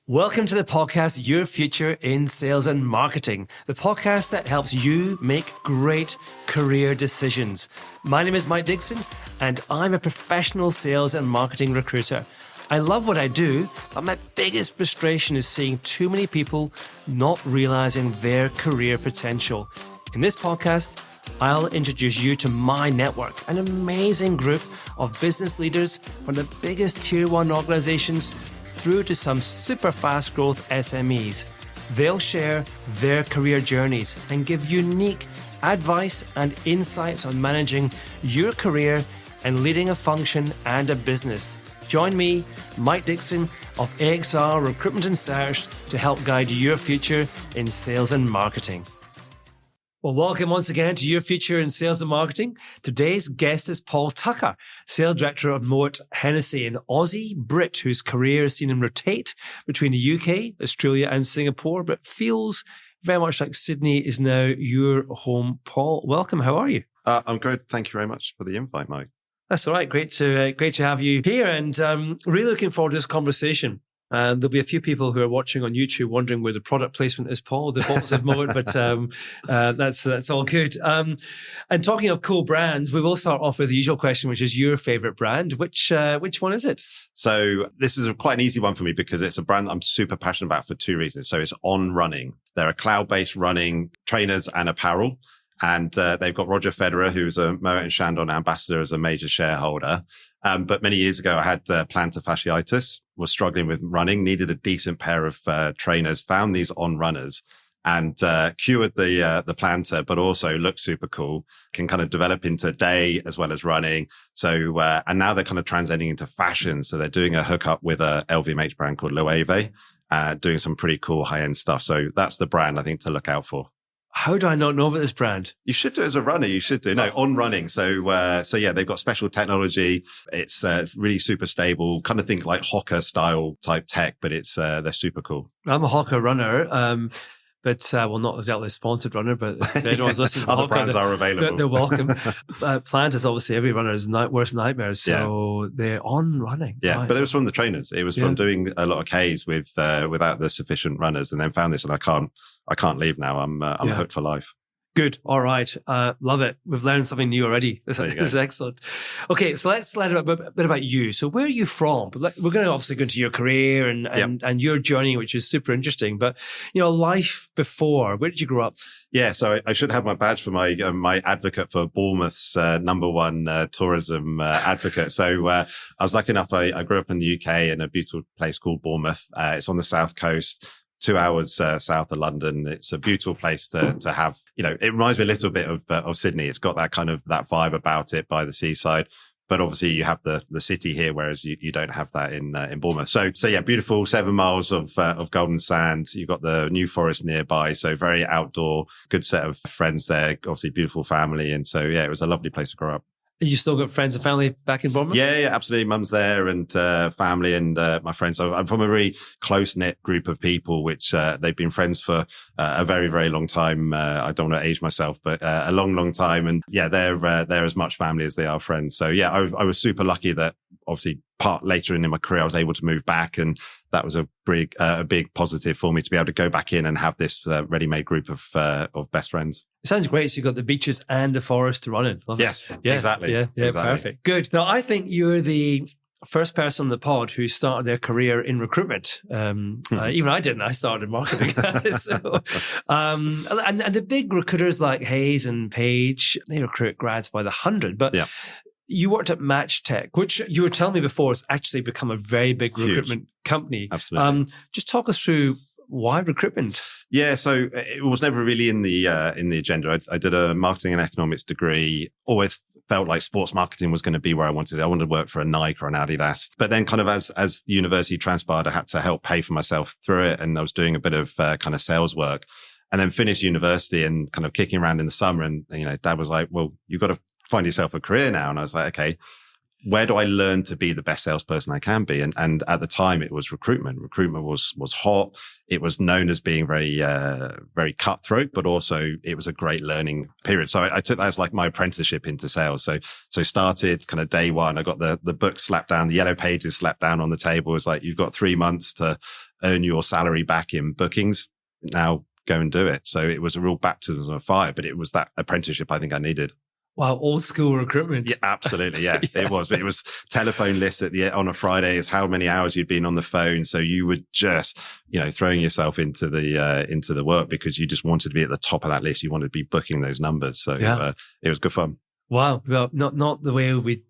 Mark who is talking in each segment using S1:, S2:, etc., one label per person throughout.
S1: Welcome to the podcast, Your Future in Sales and Marketing, the podcast that helps you make great career decisions. My name is Mike Dixon, and I'm a professional sales and marketing recruiter. I love what I do, but my biggest frustration is seeing too many people not realizing their career potential. In this podcast, I'll introduce you to my network, an amazing group of business leaders from the biggest tier 1 organizations through to some super fast growth SMEs. They'll share their career journeys and give unique advice and insights on managing your career and leading a function and a business. Join me, Mike Dixon of AXR Recruitment and Search, to help guide your future in sales and marketing. Well, welcome once again to Your Future in Sales and Marketing. Today's guest is Paul Tucker, Sales Director of Moet Hennessy, an Aussie Brit whose career has seen him rotate between the UK, Australia and Singapore, but feels very much like Sydney is now your home. Paul, welcome. How are you?
S2: I'm good. Thank you very much for the invite, Mike.
S1: That's all right. Great to have you here, and really looking forward to this conversation. And there'll be a few people who are watching on YouTube wondering where the product placement is, Paul, the thoughts of Moet, but that's all good. And talking of cool brands, we will start off with the usual question, which is your favorite brand. Which one is it?
S2: So this is quite an easy one for me because it's a brand that I'm super passionate about for two reasons. So it's On Running. They're a cloud-based running trainers and apparel. And they've got Roger Federer, who's a Moet Chandon ambassador, as a major shareholder. But many years ago, I had plantar fasciitis, was struggling with running, needed a decent pair of trainers, found these On Runners, and cured the plantar, but also look super cool, can kind of develop into day as well as running. So, and now they're kind of transcending into fashion. So they're doing a hookup with a LVMH brand called Loewe, doing some pretty cool high-end stuff. So that's the brand I think to look out for.
S1: How do I not know about this brand?
S2: You should do it as a runner. You should do. No, On Running. So yeah, they've got special technology. It's really super stable. Kind of think like Hoka style type tech, but it's they're super cool.
S1: I'm a Hoka runner, but not exactly a sponsored runner, but if anyone's listening to
S2: Other
S1: Hoka,
S2: brands are available.
S1: They're welcome. Plant is obviously every runner's worst nightmare. So they're On Running.
S2: Yeah,
S1: right.
S2: But it was from the trainers. It was from doing a lot of Ks without the sufficient runners, and then found this, and I can't leave now. I'm hooked for life.
S1: Good. All right. Love it. We've learned something new already. This is excellent. Okay, so let's learn a bit about you. So where are you from? We're going to obviously go into your career and your journey, which is super interesting. But, life before, where did you grow up? Yeah,
S2: so I should have my badge for my advocate for Bournemouth's number one tourism advocate. So I was lucky enough, I grew up in the UK in a beautiful place called Bournemouth. It's on the south coast. 2 hours south of London. It's a beautiful place to have, it reminds me a little bit of Sydney. It's got that kind of that vibe about it by the seaside, but obviously you have the city here, whereas you don't have that in Bournemouth. So yeah, beautiful 7 miles of golden sand. You've got the New Forest nearby. So very outdoor, good set of friends there, obviously beautiful family. And so, yeah, it was a lovely place to grow up.
S1: You still got friends and family back in Bournemouth?
S2: Yeah, absolutely. Mum's there and family and my friends. So I'm from a really close-knit group of people, which they've been friends for a very, very long time. I don't want to age myself, but a long, long time. And yeah, they're as much family as they are friends. So yeah, I was super lucky that obviously later in my career, I was able to move back, and that was a big positive for me to be able to go back in and have this ready-made group of best friends.
S1: It sounds great. So you've got the beaches and the forest to run in. Love
S2: yes,
S1: it. Yeah,
S2: exactly.
S1: Yeah,
S2: exactly.
S1: Perfect. Good. Now, I think you're the first person on the pod who started their career in recruitment. Even I didn't. I started in marketing. And the big recruiters like Hayes and Page, they recruit grads by the 100. But you worked at Match Tech, which you were telling me before has actually become a very big recruitment company.
S2: Absolutely.
S1: Just talk us through why recruitment.
S2: Yeah, so it was never really in the agenda. I did a marketing and economics degree. Always felt like sports marketing was going to be where I wanted. I wanted to work for a Nike or an Adidas. But then kind of as the university transpired, I had to help pay for myself through it. And I was doing a bit of kind of sales work, and then finished university and kind of kicking around in the summer. And, Dad was like, well, you've got to find yourself a career now. And I was like, okay, where do I learn to be the best salesperson I can be? And at the time it was recruitment. Recruitment was hot. It was known as being very cutthroat, but also it was a great learning period. So I took that as like my apprenticeship into sales. So started kind of day one. I got the book slapped down, the yellow pages slapped down on the table. It was like, you've got 3 months to earn your salary back in bookings. Now go and do it. So it was a real baptism of fire, but it was that apprenticeship I think I needed.
S1: Wow, old school recruitment.
S2: Yeah, absolutely. Yeah, yeah. It was telephone lists on a Friday is how many hours you'd been on the phone. So you were just, throwing yourself into the work because you just wanted to be at the top of that list. You wanted to be booking those numbers. So it was good fun.
S1: Wow. Well, not the way we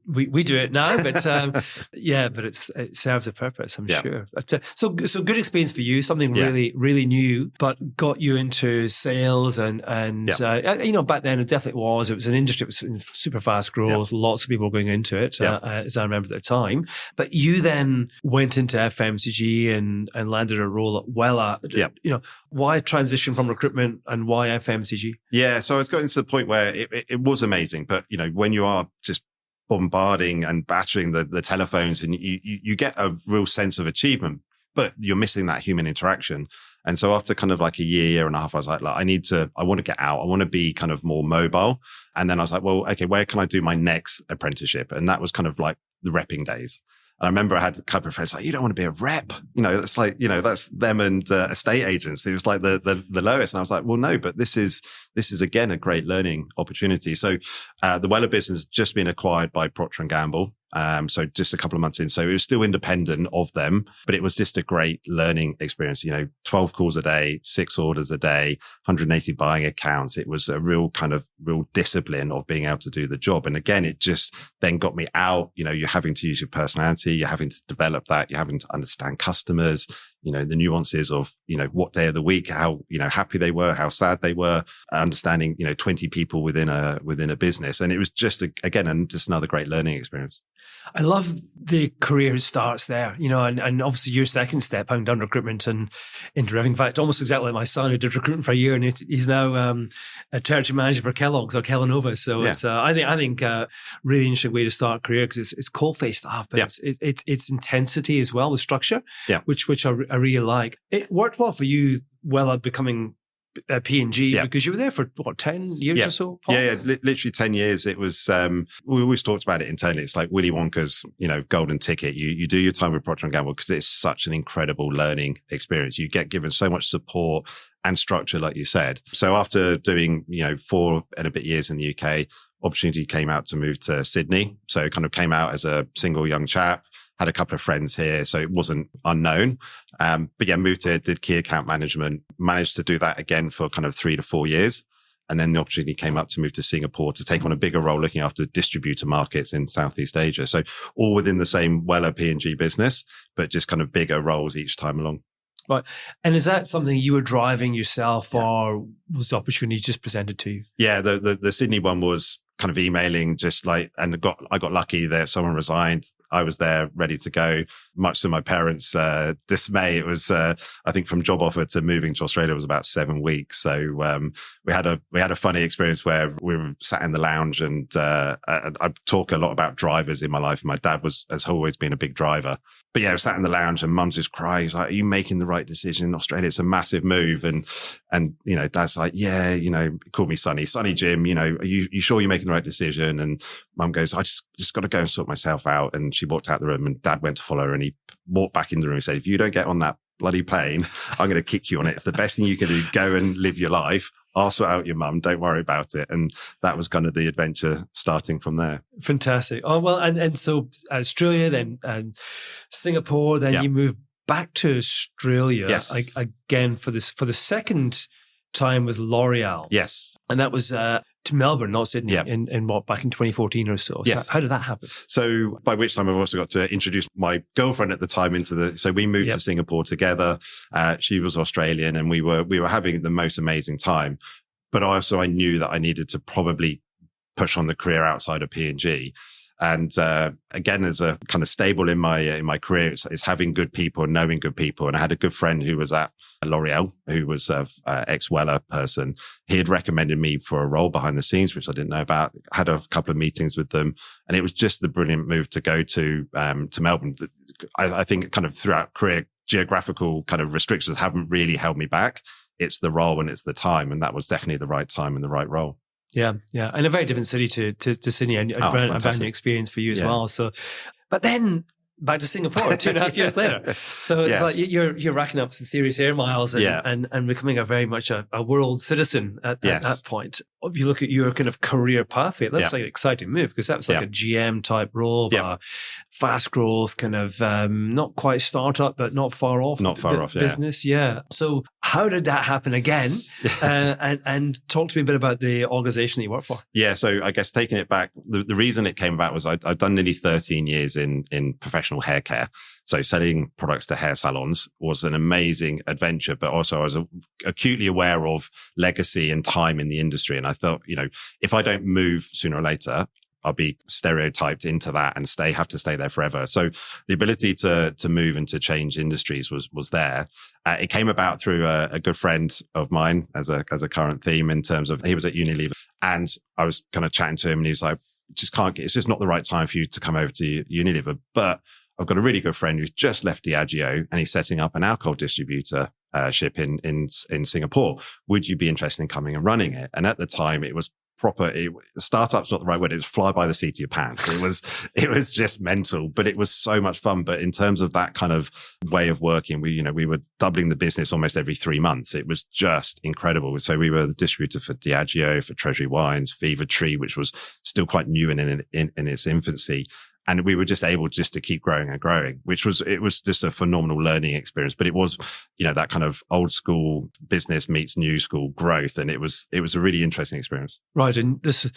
S1: do it now, but but it serves a purpose, I'm sure. But, so good experience for you, something really, really new, but got you into sales and back then it definitely was. It was an industry that was in super fast growth. Lots of people were going into it, as I remember at the time. But you then went into FMCG and landed a role at Wella. Why transition from recruitment and why FMCG?
S2: Yeah. So I was getting to the point where it was amazing, but when you are just bombarding and battering the telephones and you get a real sense of achievement, but you're missing that human interaction. And so after kind of like a year and a half, I was like, I want to get out. I want to be kind of more mobile. And then I was like, well, okay, where can I do my next apprenticeship? And that was kind of like the repping days. And I remember I had a couple of friends like, you don't want to be a rep. That's like, that's them and estate agents. It was like the lowest. And I was like, well, no, but this is again, a great learning opportunity. So, the Wella business has just been acquired by Procter & Gamble. So just a couple of months in. So it was still independent of them, but it was just a great learning experience. 12 calls a day, 6 orders a day, 180 buying accounts. It was a real discipline of being able to do the job. And again, it just then got me out. You're having to use your personality. You're having to develop that. You're having to understand customers, the nuances of, what day of the week, how, happy they were, how sad they were, understanding, 20 people within a business. And it was just just another great learning experience. I
S1: love the career starts there, and obviously your second step, having done recruitment and into revenue. In fact, almost exactly like my son who did recruitment for a year and he's now a territory manager for Kellogg's or Kellanova. So it's, I think really interesting way to start a career because it's cold-faced stuff, but it's intensity as well, the structure, which I really like. It worked well for you, Wella, becoming P&G because you were there for 10 years or so, Paul?
S2: Literally 10 years. It was we always talked about it internally. It's like Willy Wonka's golden ticket. You do your time with Procter & Gamble because it's such an incredible learning experience. You get given so much support and structure, like you said. So after doing 4 and a bit years in the UK, opportunity came out to move to Sydney. So it kind of came out as a single young chap. Had a couple of friends here, so it wasn't unknown. Moved here, did key account management, managed to do that again for kind of 3 to 4 years. And then the opportunity came up to move to Singapore to take on a bigger role looking after distributor markets in Southeast Asia. So all within the same Wella P&G business, but just kind of bigger roles each time along.
S1: Right. And is that something you were driving yourself or was the opportunity just presented to you? Yeah,
S2: the Sydney one was kind of emailing I got lucky that someone resigned. I was there ready to go, much to my parents' dismay. It was, I think from job offer to moving to Australia was about 7 weeks. So, we had a funny experience where we were sat in the lounge and I talk a lot about drivers in my life. My dad has always been a big driver. But I was sat in the lounge and mum's just crying. He's like, are you making the right decision in Australia? It's a massive move. And dad's like, yeah, he called me Sonny Jim, are you sure you're making the right decision? And mum goes, I just got to go and sort myself out. And she walked out the room and dad went to follow her and he walked back in the room and said, if you don't get on that bloody plane, I'm going to kick you on it. It's the best thing you can do. Go and live your life. I'll sort out your mum. Don't worry about it. And that was kind of the adventure starting from there.
S1: Fantastic. Oh, well, and so Australia, then and Singapore, then you moved back to Australia again for the second time with Loreal.
S2: Yes.
S1: And that was to Melbourne, not Sydney, in back in 2014 or so.
S2: Yes.
S1: So how did that happen?
S2: So by which time I've also got to introduce my girlfriend at the time so we moved to Singapore together. She was Australian and we were having the most amazing time. But also I knew that I needed to probably push on the career outside of P&G. And again, as a kind of stable in my career, it's having good people and knowing good people. And I had a good friend who was at Loreal, who was a ex-Wella person. He had recommended me for a role behind the scenes, which I didn't know about. I had a couple of meetings with them, and it was just the brilliant move to go to Melbourne. I think kind of throughout career, geographical kind of restrictions haven't really held me back. It's the role and it's the time, and that was definitely the right time and the right role.
S1: Yeah, and a very different city to Sydney, and a brand new experience for you as well. So, but then back to Singapore 2.5 years later. So it's like you're racking up some serious air miles and becoming a very much a world citizen at that point. If you look at your kind of career pathway, it looks like an exciting move, because that was like a GM type role of a fast growth kind of not quite startup, but not far off business. Yeah. So how did that happen again? And talk to me a bit about the organization that you work for. Yeah.
S2: So I guess taking it back, the reason it came about was I'd done nearly 13 years in professional hair care. So selling products to hair salons was an amazing adventure, but also I was acutely aware of legacy and time in the industry. And I thought, if I don't move sooner or later, I'll be stereotyped into that and have to stay there forever. So the ability to move and to change industries was there. It came about through a good friend of mine as a current theme, in terms of he was at Unilever, and I was kind of chatting to him, and he's like, it's just not the right time for you to come over to Unilever. But I've got a really good friend who's just left Diageo, and he's setting up an alcohol distributor ship in Singapore. Would you be interested in coming and running it? And at the time, it was proper. Startup's not the right word. It was fly by the seat of your pants. It was just mental, but it was so much fun. But in terms of that kind of way of working, we were doubling the business almost every 3 months. It was just incredible. So we were the distributor for Diageo, for Treasury Wines, Fever Tree, which was still quite new in its infancy. And we were just able to keep growing and growing, it was just a phenomenal learning experience. But it was, that kind of old school business meets new school growth. And it was a really interesting experience.
S1: Right. And this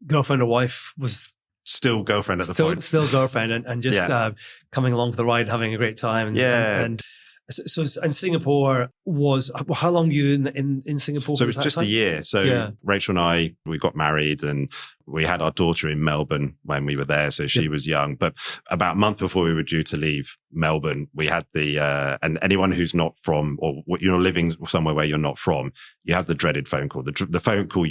S1: girlfriend or wife was
S2: still girlfriend at the point.
S1: Still girlfriend and just coming along for the ride, having a great time. And Singapore was, how long were you in Singapore?
S2: So it was just a year. So Rachel and I, we got married, and we had our daughter in Melbourne when we were there. So she was young, but about a month before we were due to leave Melbourne, we had and anyone who's not from, or you're living somewhere where you're not from, you have the dreaded phone call. The phone call,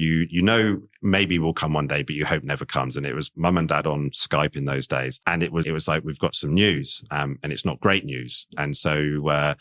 S2: maybe will come one day, but you hope never comes. And it was mum and dad on Skype in those days. And it was like, we've got some news, and it's not great news. And so,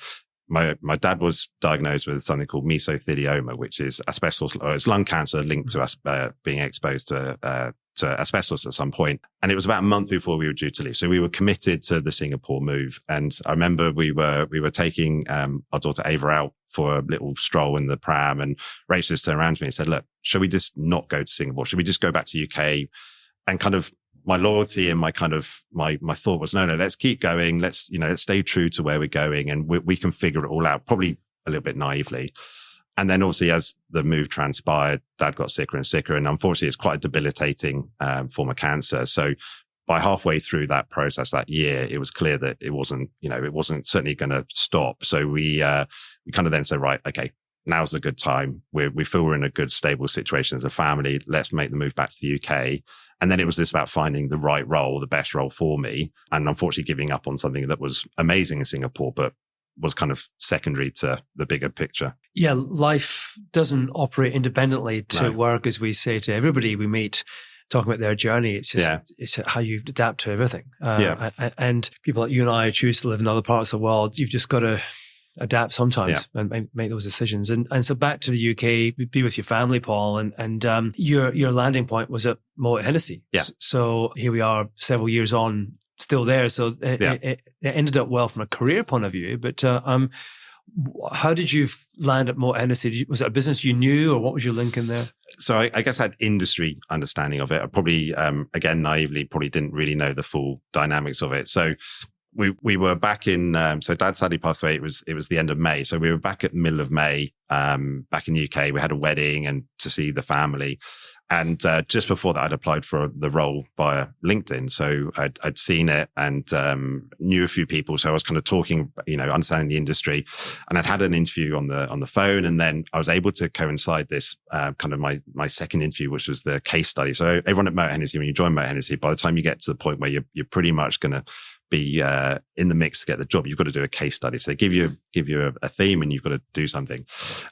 S2: my dad was diagnosed with something called mesothelioma, which is asbestos, or it's lung cancer linked to us being exposed to asbestos at some point. And it was about a month before we were due to leave. So we were committed to the Singapore move. And I remember we were taking our daughter Ava out for a little stroll in the pram, and Rachel just turned around to me and said, "Look, shall we just not go to Singapore? Should we just go back to UK?" And kind of my loyalty and my thought was, no, let's keep going. Let's stay true to where we're going, and we can figure it all out, probably a little bit naively. And then obviously as the move transpired, Dad got sicker and sicker. And unfortunately it's quite a debilitating form of cancer. So by halfway through that process that year, it was clear that it wasn't certainly going to stop. So we kind of then said, right, okay, now's a good time. We feel we're in a good, stable situation as a family. Let's make the move back to the UK. And then it was just about finding the right role, the best role for me. And unfortunately giving up on something that was amazing in Singapore, but was kind of secondary to the bigger picture.
S1: Yeah, life doesn't operate independently to work, as we say to everybody we meet, talking about their journey. It's just it's how you adapt to everything. And people like you and I choose to live in other parts of the world. You've just got to adapt sometimes and make those decisions. And so back to the UK, be with your family, Paul, and your landing point was at Moet Hennessy.
S2: Yeah.
S1: So here we are several years on, still there. So it ended up well from a career point of view, but how did you land at Moet Hennessy? Was it a business you knew, or what was your link in there?
S2: So I guess I had industry understanding of it. I probably, again, naively, probably didn't really know the full dynamics of it. So we were back in, so Dad sadly passed away. It was the end of May. So we were back at the middle of May, back in the UK. We had a wedding and to see the family. And just before that, I'd applied for the role via LinkedIn. So I'd seen it and knew a few people. So I was kind of talking, understanding the industry. And I'd had an interview on the phone. And then I was able to coincide this kind of my second interview, which was the case study. So everyone at Moet Hennessy, when you join Moet Hennessy, by the time you get to the point where you're pretty much going to be in the mix to get the job, you've got to do a case study. So they give you a theme and you've got to do something.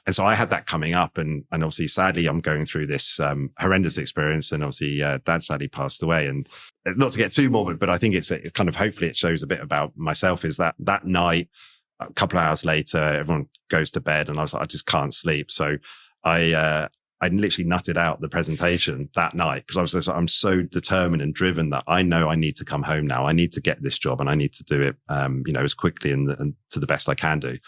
S2: And so I had that coming up, and obviously, sadly, I'm going through this horrendous experience. And obviously, Dad sadly passed away. And not to get too morbid, but I think it's kind of, hopefully it shows a bit about myself, is that night, a couple of hours later, everyone goes to bed and I was like, I just can't sleep. So I literally nutted out the presentation that night because I'm so determined and driven that I know I need to come home now. I need to get this job and I need to do it, as quickly and to the best I can do.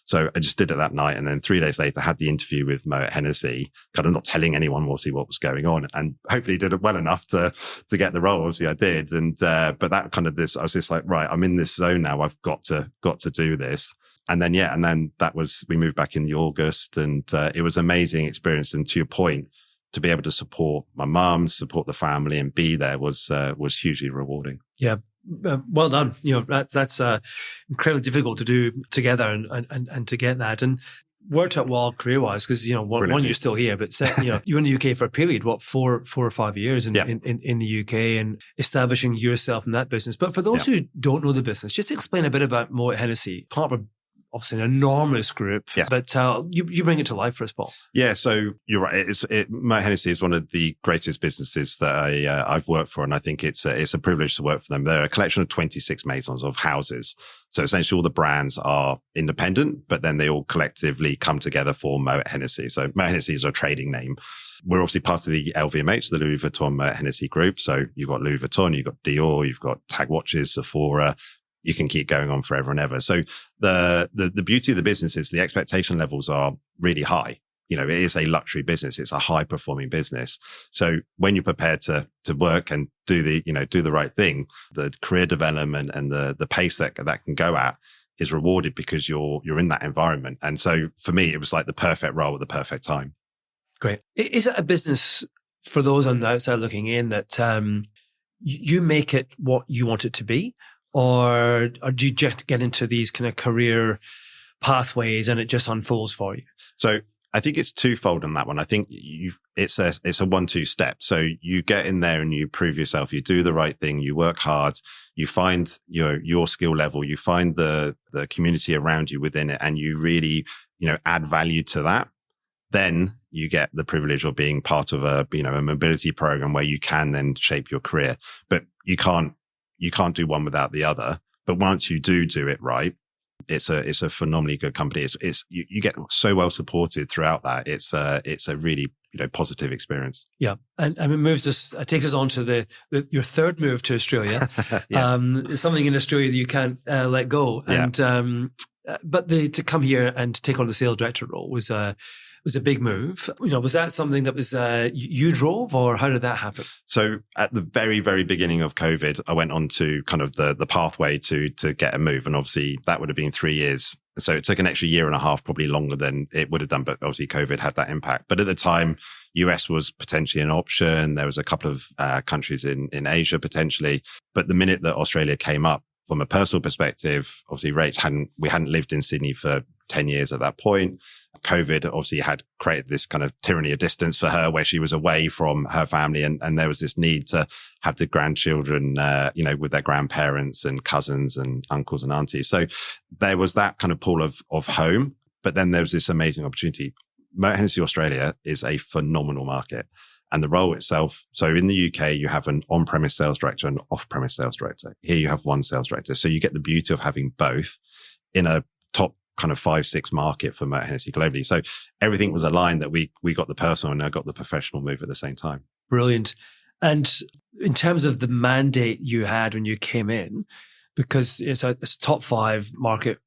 S2: So I just did it that night. And then 3 days later, I had the interview with Moet Hennessy, kind of not telling anyone obviously what was going on, and hopefully did it well enough to get the role. Obviously I did. And, but that kind of I was just like, right, I'm in this zone now. I've got to do this. And then, we moved back in the August, and it was an amazing experience. And to your point, to be able to support my mum, support the family and be there was hugely rewarding.
S1: Yeah. Well done. That's incredibly difficult to do together and to get that. And worked out well career-wise because, one, you're still here, but you're in the UK for a period, 4 or 5 years in the UK and establishing yourself in that business. But for those who don't know the business, just explain a bit about Moet Hennessy. Part of obviously an enormous group, but you bring it to life for us, Paul. Yeah,
S2: so you're right. Moet Hennessy is one of the greatest businesses that I've worked for, and I think it's a privilege to work for them. They're a collection of 26 maisons of houses. So essentially all the brands are independent, but then they all collectively come together for Moet Hennessy. So Moet Hennessy is our trading name. We're obviously part of the LVMH, the Louis Vuitton Moet Hennessy group. So you've got Louis Vuitton, you've got Dior, you've got Tag Watches, Sephora. You can keep going on forever and ever. So the beauty of the business is the expectation levels are really high. It is a luxury business. It's a high performing business. So when you're prepared to work and do the right thing, the career development and the pace that can go at is rewarded because you're in that environment. And so for me, it was like the perfect role at the perfect time.
S1: Great. Is it a business for those on the outside looking in that you make it what you want it to be? Or do you just get into these kind of career pathways and it just unfolds for you?
S2: So I think it's twofold on that one. I think it's a 1-2 step. So you get in there and you prove yourself, you do the right thing, you work hard, you find your skill level, you find the community around you within it, and you really, add value to that. Then you get the privilege of being part of a mobility program where you can then shape your career, but you can't do one without the other. But once you do it right, it's a phenomenally good company. You get so well supported throughout that. It's a really positive experience.
S1: Yeah, and it takes us on to your third move to Australia. Yes. Something in Australia that you can't let go.
S2: Yeah.
S1: And but to come here and take on the sales director role was a big move. Was that something that was you drove, or how did that happen?
S2: So at the very, very beginning of COVID, I went on to kind of the pathway to get a move. And obviously that would have been 3 years. So it took an extra year and a half, probably longer than it would have done. But obviously COVID had that impact. But at the time, US was potentially an option. There was a couple of countries in Asia potentially. But the minute that Australia came up, from a personal perspective, obviously we hadn't lived in Sydney for 10 years at that point. COVID obviously had created this kind of tyranny of distance for her where she was away from her family. And there was this need to have the grandchildren, with their grandparents and cousins and uncles and aunties. So there was that kind of pull of home. But then there was this amazing opportunity. Moet Hennessy Australia is a phenomenal market. And the role itself, so in the UK, you have an on-premise sales director and off-premise sales director. Here you have one sales director. So you get the beauty of having both in a top kind of 5-6 market for Moet Hennessy globally. So everything was aligned that we got the personal and I got the professional move at the same time.
S1: Brilliant. And in terms of the mandate you had when you came in, because it's a top 5 market,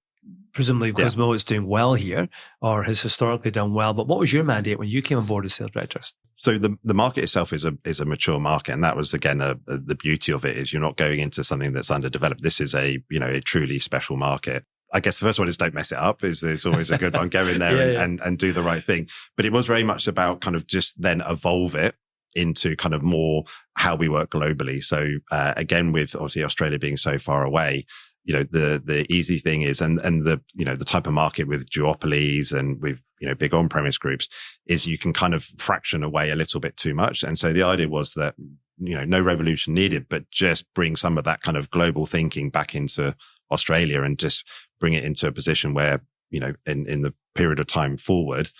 S1: presumably because Mo is doing well here or has historically done well. But what was your mandate when you came on board as sales director?
S2: So the market itself is a mature market. And that was, again, the beauty of it is you're not going into something that's underdeveloped. This is a truly special market. I guess the first one is don't mess it up is always a good one. Go in there and do the right thing. But it was very much about kind of just then evolve it into kind of more how we work globally. So, again, with obviously Australia being so far away, the easy thing is, and the, the type of market with duopolies and with, big on-premise groups is you can kind of fraction away a little bit too much. And so the idea was that, no revolution needed, but just bring some of that kind of global thinking back into Australia and just bring it into a position where, in the period of time forward,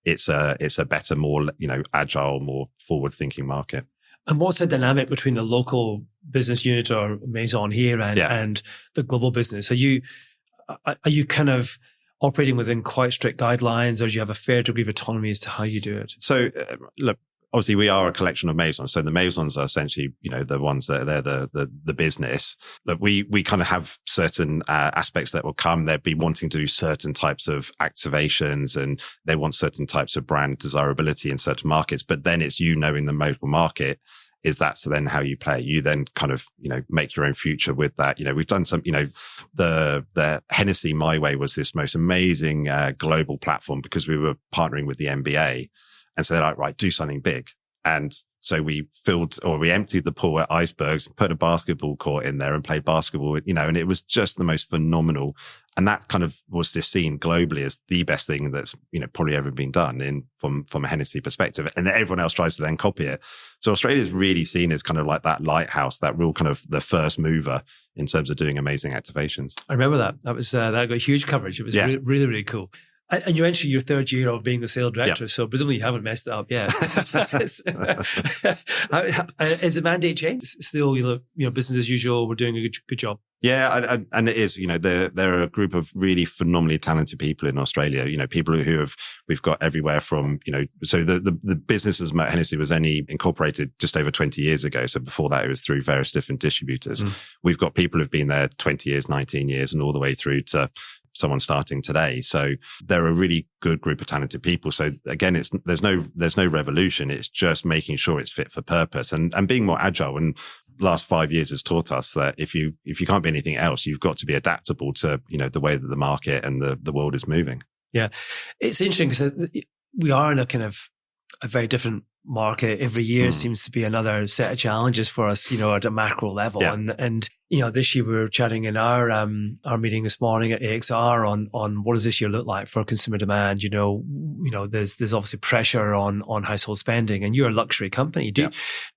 S2: it's a better, more, agile, more forward thinking market.
S1: And what's the dynamic between the local business unit or maison here and the global business? Are you kind of operating within quite strict guidelines, or do you have a fair degree of autonomy as to how you do it?
S2: So, look, obviously we are a collection of maisons. So the maisons are essentially, the ones that they're the business. Look, we kind of have certain aspects that will come. They'll be wanting to do certain types of activations, and they want certain types of brand desirability in certain markets. But then it's knowing the local market. Is that's then how you play? You then kind of, make your own future with that. We've done some, the Hennessy My Way was this most amazing global platform because we were partnering with the NBA. And so they're like, right, do something big. And so we emptied the pool at Icebergs, put a basketball court in there and played basketball, and it was just the most phenomenal. And that kind of was just seen globally as the best thing that's, probably ever been done from a Hennessy perspective. And then everyone else tries to then copy it. So Australia is really seen as kind of like that lighthouse, that real kind of the first mover in terms of doing amazing activations.
S1: I remember that. That got huge coverage. It was really, really cool. And you're entering your third year of being the sales director, so presumably you haven't messed it up yet. Is the mandate changed? Still, business as usual. We're doing a good job.
S2: Yeah, and it is. There are a group of really phenomenally talented people in Australia. People we've got everywhere from. So the business as Moet Hennessy was only incorporated just over 20 years ago. So before that, it was through various different distributors. We've got people who've been there 20 years, 19 years, and all the way through to someone starting today. So they're a really good group of talented people. So again, there's no revolution. It's just making sure it's fit for purpose and being more agile. And last 5 years has taught us that if you can't be anything else, you've got to be adaptable to, the way that the market and the world is moving. Yeah.
S1: It's interesting because we are in a kind of a very different market. Every year seems to be another set of challenges for us, at a macro level. Yeah. And this year we were chatting in our meeting this morning at AXR on what does this year look like for consumer demand. There's obviously pressure on household spending, and you're a luxury company. Do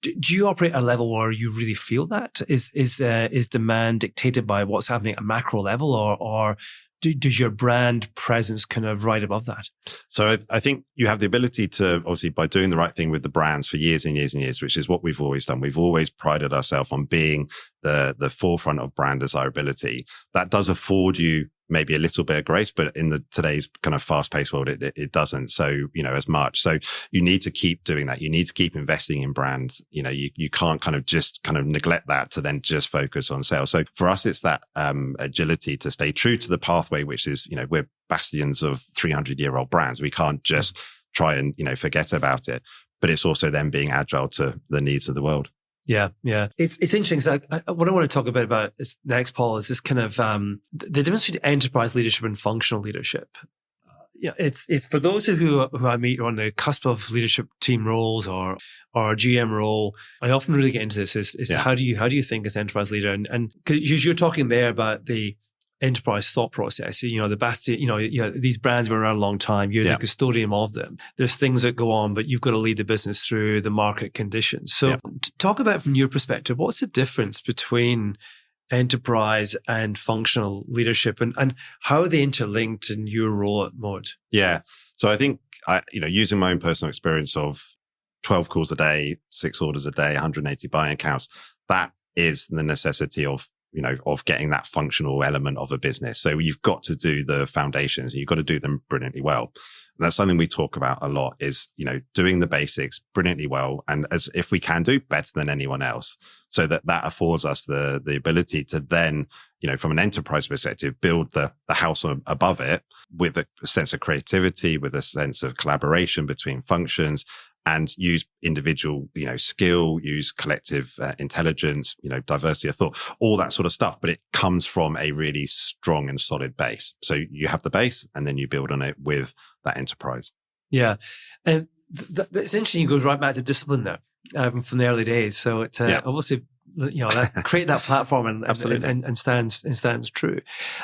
S1: you operate at a level where you really feel that? Is demand dictated by what's happening at a macro level, or does your brand presence kind of right above that?
S2: So I think you have the ability to, obviously, by doing the right thing with the brands for years and years and years, which is what we've always done. We've always prided ourselves on being the forefront of brand desirability. That does afford you maybe a little bit of grace, but in today's kind of fast-paced world, it doesn't. So, as much. So you need to keep doing that. You need to keep investing in brands. You can't kind of just kind of neglect that to then just focus on sales. So for us, it's that agility to stay true to the pathway, which is, we're bastions of 300-year-old brands. We can't just try and, forget about it, but it's also then being agile to the needs of the world.
S1: Yeah. It's interesting. So what I want to talk about is next, Paul, is this kind of the difference between enterprise leadership and functional leadership. It's for those who I meet are on the cusp of leadership team roles or a GM role. I often really get into this. Is how do you think as enterprise leader? And because you're talking there about the enterprise thought process, the bastion, these brands have been around a long time. You're the custodian of them. There's things that go on, but you've got to lead the business through the market conditions. So talk about from your perspective, what's the difference between enterprise and functional leadership and how are they interlinked in your role at Moet?
S2: Yeah. So I think, using my own personal experience of 12 calls a day, 6 orders a day, 180 buying accounts, that is the necessity of getting that functional element of a business. So you've got to do the foundations and you've got to do them brilliantly well. And that's something we talk about a lot is, doing the basics brilliantly well. And as if we can do better than anyone else, so that affords us the ability to then, from an enterprise perspective, build the house above it with a sense of creativity, with a sense of collaboration between functions, and use individual, skill, use collective intelligence, diversity of thought, all that sort of stuff. But it comes from a really strong and solid base. So you have the base and then you build on it with that enterprise.
S1: Yeah. And it's interesting. You go right back to discipline there. from the early days. So it obviously, create that platform and stands true.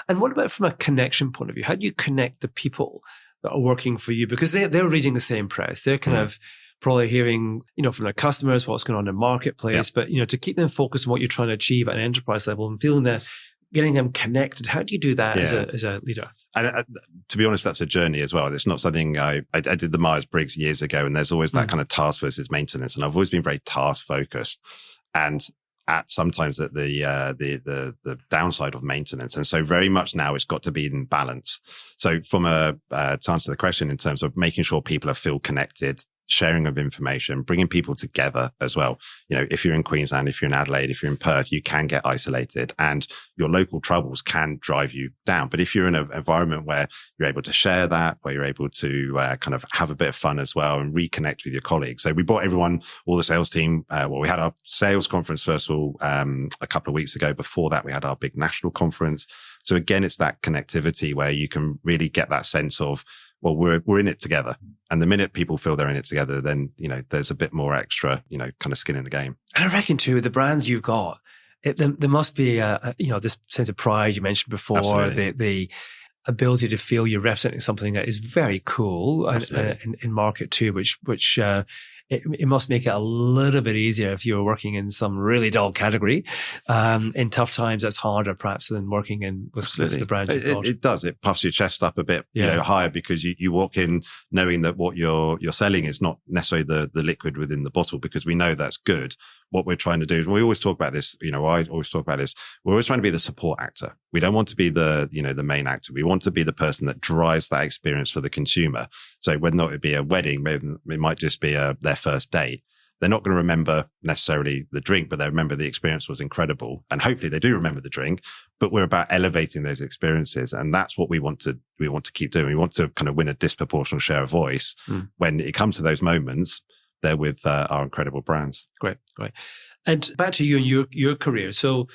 S1: And what about from a connection point of view? How do you connect the people that are working for you? Because they're reading the same press. They're kind of probably hearing, from their customers, what's going on in the marketplace. But, to keep them focused on what you're trying to achieve at an enterprise level and getting them connected. How do you do that as a leader?
S2: And to be honest, that's a journey as well. It's not something I did the Myers-Briggs years ago, and there's always that kind of task versus maintenance. And I've always been very task focused, and at sometimes at the downside of maintenance. And so very much now it's got to be in balance. So from to answer the question in terms of making sure people feel connected, sharing of information, bringing people together as well. If you're in Queensland, if you're in Adelaide, if you're in Perth, you can get isolated and your local troubles can drive you down. But if you're in an environment where you're able to share that, where you're able to kind of have a bit of fun as well and reconnect with your colleagues. So we brought all the sales team. We had our sales conference first of all, a couple of weeks ago. Before that, we had our big national conference. So again, it's that connectivity where you can really get that sense of, well, we're in it together. And the minute people feel they're in it together, then, there's a bit more extra, kind of skin in the game.
S1: And I reckon too, the brands you've got, there must be this sense of pride you mentioned before, the ability to feel you're representing something that is very cool in market too, which it must make it a little bit easier if you're working in some really dull category. In tough times, that's harder perhaps than working with the brands you've got.
S2: It does. It puffs your chest up a bit higher because you walk in knowing that what you're selling is not necessarily the liquid within the bottle, because we know that's good. What we're trying to do is, we always talk about this, I always talk about this, we're always trying to be the support actor. We don't want to be the main actor. We want to be the person that drives that experience for the consumer. So whether or not it be a wedding, maybe it might just be their first date. They're not going to remember necessarily the drink, but they remember the experience was incredible. And hopefully they do remember the drink, but we're about elevating those experiences. And that's what we want to keep doing. We want to kind of win a disproportionate share of voice when it comes to those moments. They're with our incredible brands.
S1: Great. And back to you and your career. So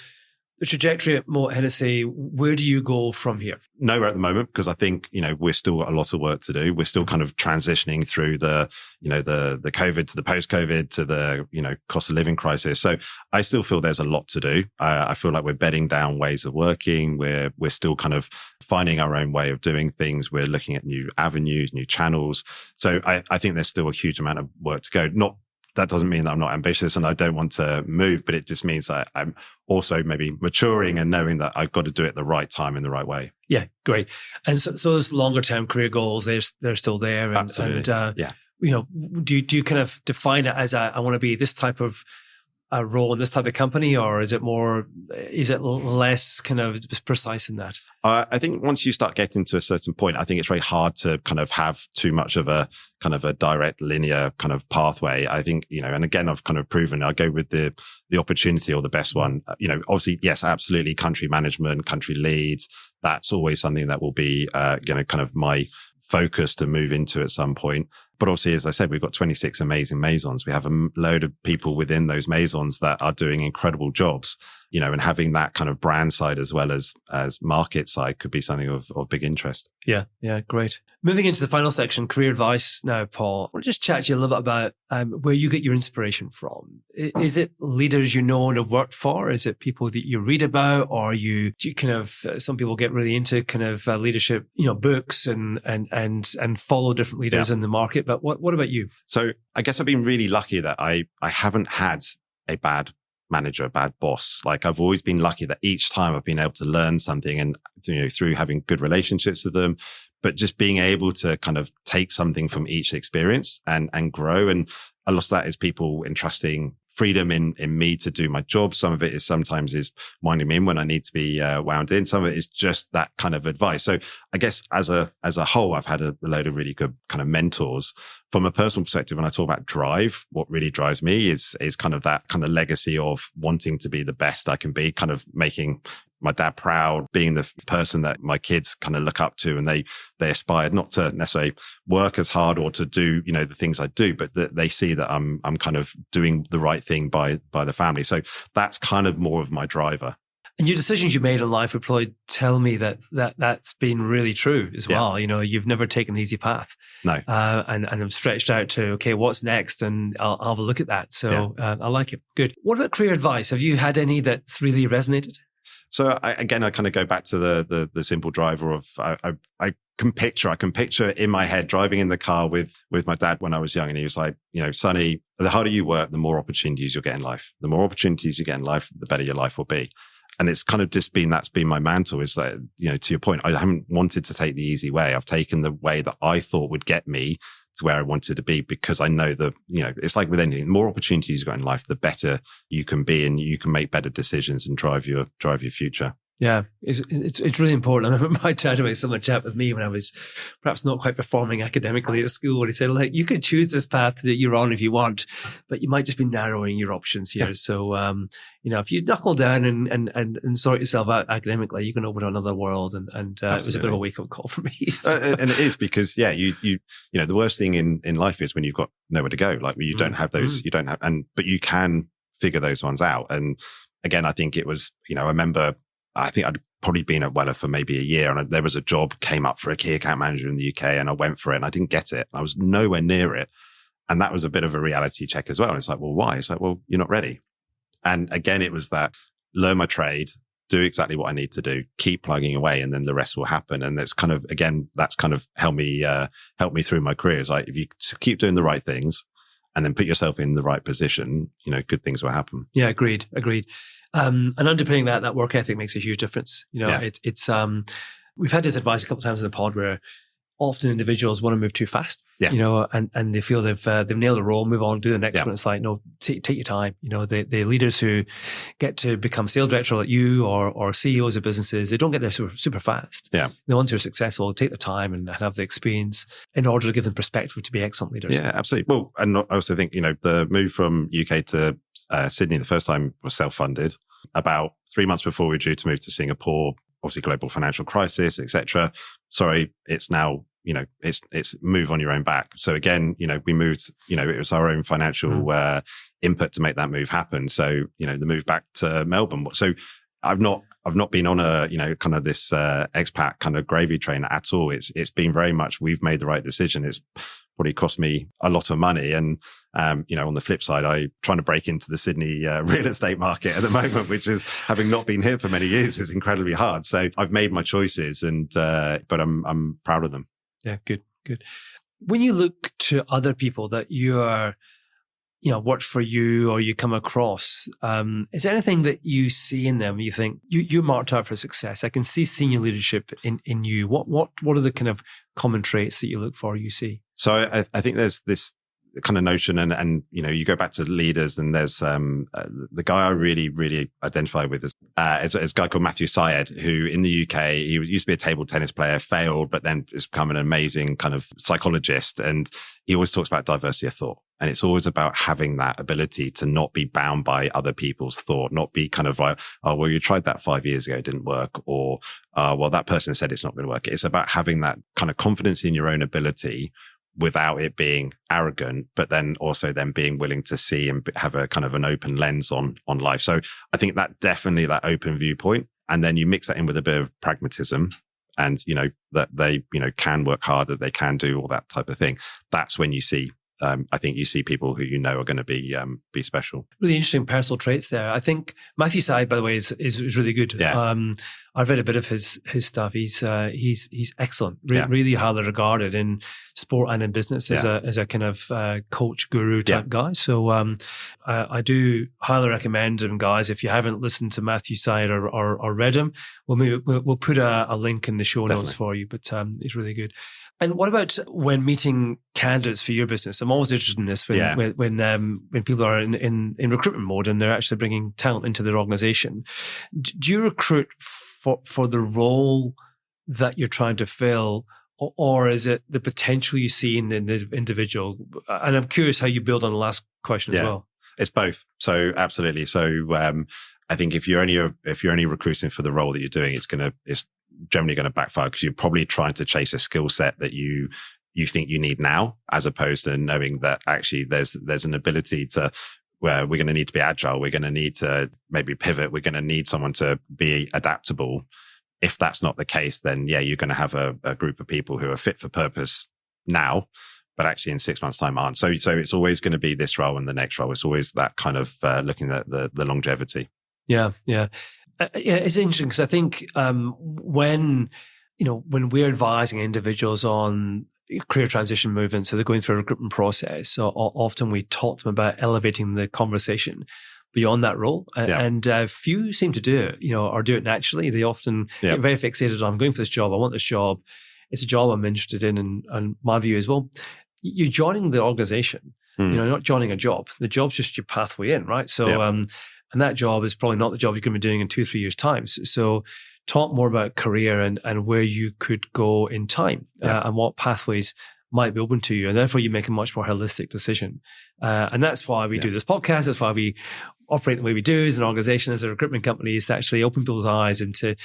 S1: the trajectory at Moet Hennessy, where do you go from here?
S2: Nowhere at the moment, because I think, we're still got a lot of work to do. We're still kind of transitioning through the COVID to the post-COVID to the, cost of living crisis. So I still feel there's a lot to do. I feel like we're bedding down ways of working. We're still kind of finding our own way of doing things. We're looking at new avenues, new channels. So I think there's still a huge amount of work to go. That doesn't mean that I'm not ambitious and I don't want to move, but it just means that I'm also maybe maturing and knowing that I've got to do it the right time in the right way.
S1: Yeah, great. And so those longer term career goals, they're still there.
S2: Absolutely.
S1: Do you kind of define it as I want to be this type of a role in this type of company, or is it less kind of precise than that?
S2: I think once you start getting to a certain point, I think it's very hard to kind of have too much of a kind of a direct linear kind of pathway. I think, and again, I've kind of proven I go with the opportunity or the best one. Obviously, yes, absolutely. Country management, country leads. That's always something that will be, kind of my focus to move into at some point. But obviously, as I said, we've got 26 amazing maisons. We have a load of people within those maisons that are doing incredible jobs, and having that kind of brand side as well as market side could be something of big interest.
S1: Yeah, great. Moving into the final section, career advice now, Paul. I want to just chat to you a little bit about where you get your inspiration from. Is it leaders you know and have worked for? Is it people that you read about? Or do you kind of, some people get really into kind of leadership, books and follow different leaders in the market. But what about you?
S2: So I guess I've been really lucky that I haven't had a bad manager, a bad boss. Like I've always been lucky that each time I've been able to learn something and, through having good relationships with them, but just being able to kind of take something from each experience and grow. And a lot of that is people entrusting freedom in me to do my job. Some of it is sometimes winding me in when I need to be wound in. Some of it is just that kind of advice. So I guess as a whole, I've had a load of really good kind of mentors. From a personal perspective, when I talk about drive, what really drives me is kind of that kind of legacy of wanting to be the best I can be, kind of making my dad proud, being the person that my kids kind of look up to, and they aspired not to necessarily work as hard or to do, the things I do, but that they see that I'm kind of doing the right thing by the family. So that's kind of more of my driver.
S1: And your decisions you made in life would probably tell me that's been really true as well. You know, you've never taken the easy path.
S2: No.
S1: And have stretched out to, okay, what's next? And I'll have a look at that. So I like it. Good. What about career advice? Have you had any that's really resonated?
S2: So I kind of go back to the simple driver of I can picture in my head driving in the car with my dad when I was young, and he was like, you know, Sonny, the harder you work, the more opportunities you'll get in life. The more opportunities you get in life, the better your life will be. And it's kind of just that's been my mantle, is like, you know, to your point, I haven't wanted to take the easy way. I've taken the way that I thought would get me to where I wanted to be, because I know you know, it's like with anything, the more opportunities you've got in life, the better you can be, and you can make better decisions and drive your future.
S1: Yeah, it's really important. I remember my dad having some chat with me when I was perhaps not quite performing academically at school, and he said, like, you could choose this path that you're on if you want, but you might just be narrowing your options here. Yeah. So, you know, if you knuckle down and sort yourself out academically, you can open another world. And it was a bit of a wake up call for me. So.
S2: And it is, because you know, the worst thing in life is when you've got nowhere to go. Like, you don't have those, but you can figure those ones out. And again, I think it was, you know, I think I'd probably been at Wella for maybe a year, and there was a job came up for a key account manager in the UK, and I went for it and I didn't get it. I was nowhere near it. And that was a bit of a reality check as well. And it's like, well, why? It's like, well, you're not ready. And again, it was that learn my trade, do exactly what I need to do, keep plugging away, and then the rest will happen. And that's kind of, again, that's kind of helped me through my career. It's like, if you keep doing the right things and then put yourself in the right position, you know, good things will happen.
S1: Yeah, agreed. And underpinning that work ethic makes a huge difference. You know, it's we've had this advice a couple of times in the pod where often individuals want to move too fast, you know, and they feel they've nailed a role, move on, do the next one. It's like, no, take your time. You know, the leaders who get to become sales director like you or CEOs of businesses, they don't get there super fast. Yeah. The ones who are successful take the time and have the experience in order to give them perspective to be excellent leaders.
S2: Yeah, absolutely. Well, and I also think, you know, the move from UK to Sydney the first time was self-funded. About 3 months before we were due to move to Singapore, obviously global financial crisis, etc. Sorry, it's now, you know, it's move on your own back. So again, you know, we moved, you know, it was our own financial input to make that move happen. So, you know, the move back to Melbourne. So I've not been on a, you know, kind of this expat kind of gravy train at all. It's been very much, we've made the right decision. It's probably cost me a lot of money. And, you know, on the flip side, I'm trying to break into the Sydney real estate market at the moment, which is, having not been here for many years, is incredibly hard. So I've made my choices, and but I'm proud of them.
S1: Yeah, good. When you look to other people that you are, you know, work for you or you come across, is there anything that you see in them you think you're marked out for success? I can see senior leadership in you. What are the kind of common traits that you look for, you see?
S2: So I think there's this kind of notion, and you know, you go back to leaders, and there's the guy I really identify with is a guy called Matthew Syed, who in the UK, he used to be a table tennis player, failed, but then has become an amazing kind of psychologist. And he always talks about diversity of thought. And it's always about having that ability to not be bound by other people's thought, not be kind of like, oh, well, you tried that 5 years ago, it didn't work. Or, well, that person said it's not going to work. It's about having that kind of confidence in your own ability without it being arrogant, but then also then being willing to see and have a kind of an open lens on life. So I think that definitely that open viewpoint. And then you mix that in with a bit of pragmatism, and, you know, that they, you know, can work harder, they can do all that type of thing. That's when you see, I think you see people who, you know, are going to be special.
S1: Really interesting personal traits there. I think Matthew Syed, by the way, is really good.
S2: Yeah.
S1: I've read a bit of his stuff. He's excellent. Really highly regarded in sport and in business as a kind of coach guru type guy. So I do highly recommend him, guys. If you haven't listened to Matthew Syed or read him, we'll put a link in the show notes for you. But he's really good. And what about when meeting candidates for your business? I'm always interested in this when people are in recruitment mode and they're actually bringing talent into their organization. Do you recruit for the role that you're trying to fill, or is it the potential you see in the individual? And I'm curious how you build on the last question as well.
S2: It's both. So absolutely. So I think if you're only recruiting for the role that you're doing, it's generally going to backfire, because you're probably trying to chase a skill set that you think you need now, as opposed to knowing that actually there's an ability to where we're going to need to be agile. We're going to need to maybe pivot. We're going to need someone to be adaptable. If that's not the case, then yeah, you're going to have a group of people who are fit for purpose now, but actually in 6 months' time aren't. So it's always going to be this role and the next role. It's always that kind of looking at the longevity.
S1: Yeah. It's interesting because I think when we're advising individuals on career transition movements, so they're going through a recruitment process, so often we talk to them about elevating the conversation beyond that role. And few seem to do it, or do it naturally. They often get very fixated on, I'm going for this job, I want this job, it's a job I'm interested in. And my view is, well, you're joining the organization, you're not joining a job. The job's just your pathway in, right? So, and that job is probably not the job you're going to be doing in 2-3 years' time. So talk more about career and where you could go in time and what pathways might be open to you. And therefore you make a much more holistic decision. And that's why we do this podcast. That's why we operate the way we do as an organization, as a recruitment company, is to actually open people's eyes into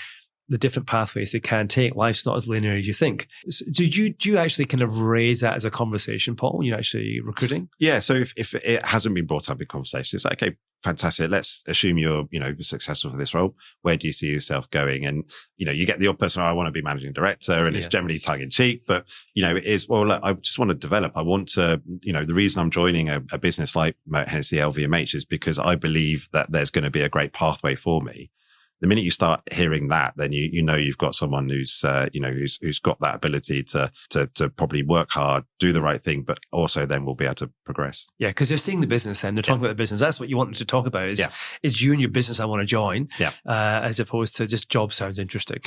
S1: the different pathways they can take. Life's not as linear as you think. So do you actually kind of raise that as a conversation, Paul, when you're actually recruiting?
S2: Yeah. So if it hasn't been brought up in conversation, it's like, okay, fantastic. Let's assume you're, successful for this role. Where do you see yourself going? And, you get the odd person, I want to be managing director, and it's generally tongue in cheek, but, it is, well, look, I just want to develop. I want to, the reason I'm joining a business like Moet Hennessy LVMH is because I believe that there's going to be a great pathway for me. The minute you start hearing that, then you've got someone who's got that ability to probably work hard, do the right thing, but also then will be able to progress. Yeah,
S1: because they're seeing the business and they're talking about the business. That's what you want them to talk about is you and your business I want to join, as opposed to just job sounds interesting.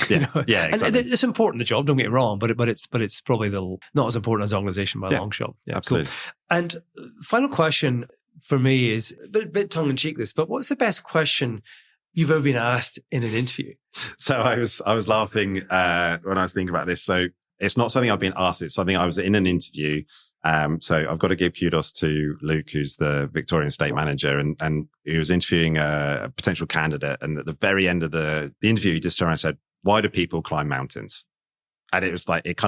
S2: Yeah, exactly.
S1: And it's important, the job, don't get me wrong, but it's probably not as important as organization by a long shot. Yeah,
S2: absolutely.
S1: Cool. And final question for me is a bit tongue in cheek this, but what's the best question you've ever been asked in an interview?
S2: So I was laughing when I was thinking about this. So it's not something I've been asked. It's something I was in an interview. So I've got to give kudos to Luke, who's the Victorian State Manager, and he was interviewing a potential candidate. And at the very end of the interview, he just turned around and said, "Why do people climb mountains?" And it was like, it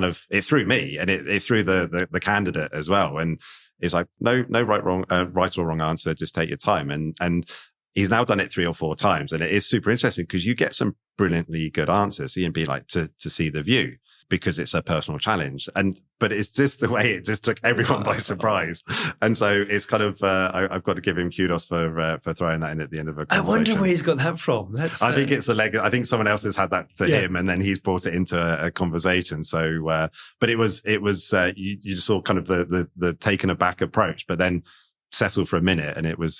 S2: threw me, and it threw the candidate as well. And it's like, no right or wrong answer. Just take your time. And he's now done it 3 or 4 times. And it is super interesting because you get some brilliantly good answers. And be like, to see the view, because it's a personal challenge. But it's just the way it just took everyone by surprise. And so it's kind of, I've got to give him kudos for throwing that in at the end of a conversation.
S1: I wonder where he's got that from.
S2: I think it's I think someone else has had that to him, and then he's brought it into a conversation. So, but it was, you just saw kind of the taken aback approach, but then settle for a minute, and it was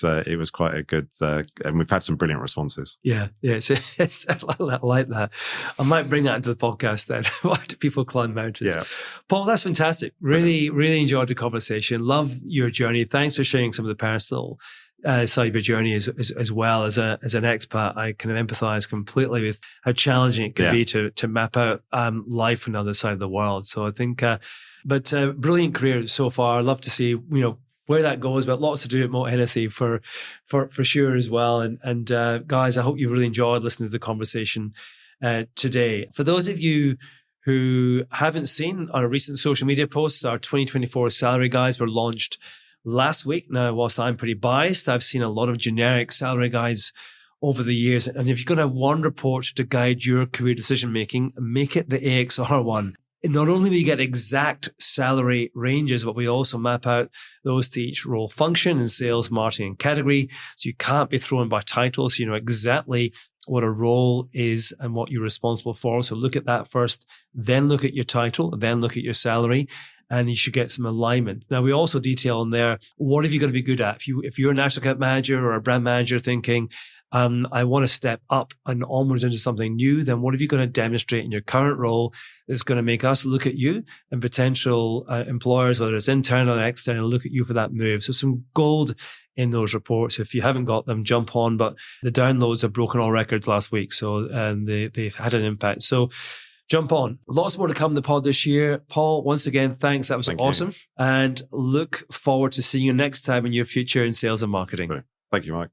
S2: quite a good, and we've had some brilliant responses.
S1: Yeah, it's I like that. I might bring that into the podcast then. Why do people climb mountains? Yeah, Paul, that's fantastic. Really enjoyed the conversation. Love your journey. Thanks for sharing some of the personal side of your journey as well. As an expat, I kind of empathize completely with how challenging it can be to map out life on the other side of the world. So I think, but brilliant career so far. I'd love to see where that goes, but lots to do at Moet Hennessy for sure as well. And guys, I hope you really enjoyed listening to the conversation today. For those of you who haven't seen our recent social media posts, our 2024 salary guides were launched last week. Now, whilst I'm pretty biased, I've seen a lot of generic salary guides over the years. And if you're going to have one report to guide your career decision making, make it the AXR one. Not only do we get exact salary ranges, but we also map out those to each role function in sales, marketing, and category. So you can't be thrown by titles. You know exactly what a role is and what you're responsible for. So look at that first, then look at your title, then look at your salary, and you should get some alignment. Now, we also detail in there, what have you got to be good at? If you're a national account manager or a brand manager thinking, I want to step up and onwards into something new, then what have you going to demonstrate in your current role that's going to make us look at you and potential employers, whether it's internal or external, look at you for that move? So some gold in those reports. If you haven't got them, jump on. But the downloads have broken all records last week, so they've had an impact. So jump on. Lots more to come in the pod this year. Paul, once again, thanks. That was awesome. And look forward to seeing you next time in your future in sales and marketing.
S2: Thank you, Mike.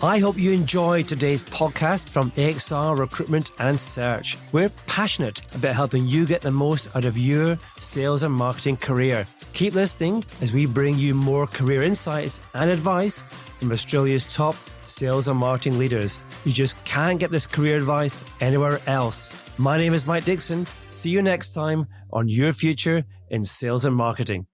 S1: I hope you enjoyed today's podcast from AXR Recruitment and Search. We're passionate about helping you get the most out of your sales and marketing career. Keep listening as we bring you more career insights and advice from Australia's top sales and marketing leaders. You just can't get this career advice anywhere else. My name is Mike Dixon. See you next time on Your Future in Sales and Marketing.